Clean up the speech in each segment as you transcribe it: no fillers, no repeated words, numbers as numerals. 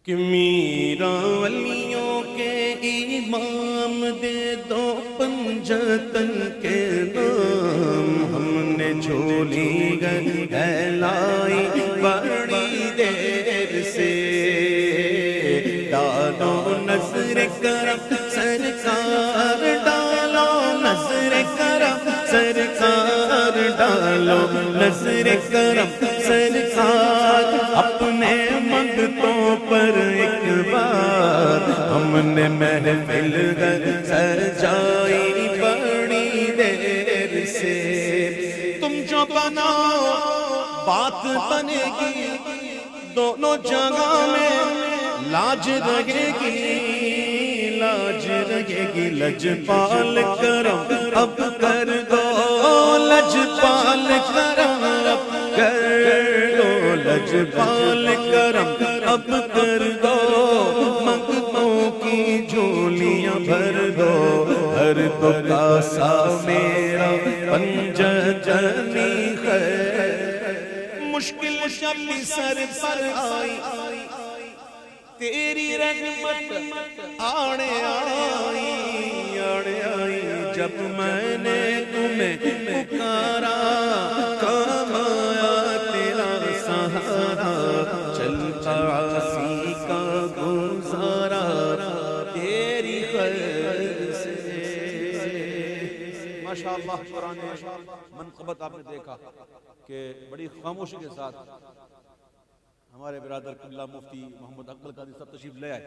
کہ میرا ولیوں کے امام دے دو پنجتن کے نام، ہم نے جھولی گہلائی بڑی دیر سے، ڈالو نظر کرم سرکار، ڈالو نظر کرم سرکار، ڈالو نظر کرم سرکار، اپنے منگتوں پر ایک بار ہم نے محفل سجائی بڑی دیر سے۔ تم جو بناؤ بات بنے گی، دونوں جگہ میں لاج رہے گی، لاج رہے گی۔ لجپال کرم اب کر دو، لجپال کرم اب کر دو، لجپال کرم اب کر دو، منگتوں کی جھولیاں بھر دو، ہر تو کاسا میرا پنجتنی خیر۔ مشکل شب سر پر آئی، تیری رحمت آڑے آئی، آڑے آئی، جب میں نے تمہیں پکارا، کام آیا تیرا سہارا، چلتا عاصی کا گزارا تیری خیر سے۔ ماشاءاللہ قرآن منقبت آپ نے دیکھا کہ بڑی خاموشی کے ساتھ ہمارے برادر قبلہ مفتی محمد اکمل قادری صاحب تشریف لے آئے،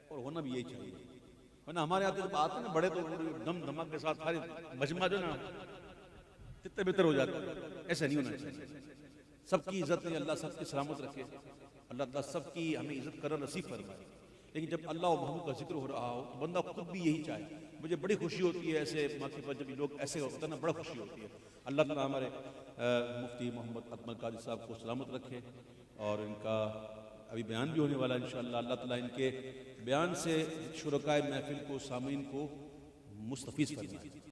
اور ہونا بھی یہی چاہیے، ورنہ ہمارے یہاں جب آتے ہیں بڑے تو دم دھمک کے ساتھ سارے مجمع جو نا تتر بتر ہو جاتے ہیں، ایسا نہیں ہونا چاہیے۔ سب کی عزت ہے، اللہ سب کی سلامت رکھے، اللہ تعالیٰ سب کی ہمیں عزت کرنا نصیب فرمائے۔ لیکن جب اللہ و محمود کا ذکر ہو رہا ہو تو بندہ خود بھی یہی چاہے۔ مجھے بڑی خوشی ہوتی ہے ایسے موقع پر جب لوگ ایسے ہوتے ہیں نا، بڑا خوشی ہوتی ہے۔ اللہ تعالیٰ ہمارے مفتی محمد اکمل قادری صاحب کو سلامت رکھے، اور ان کا ابھی بیان بھی ہونے والا ہے انشاءاللہ۔ اللہ تعالیٰ ان کے بیان سے شرکائے محفل کو، سامعین کو مستفیض فرمائے۔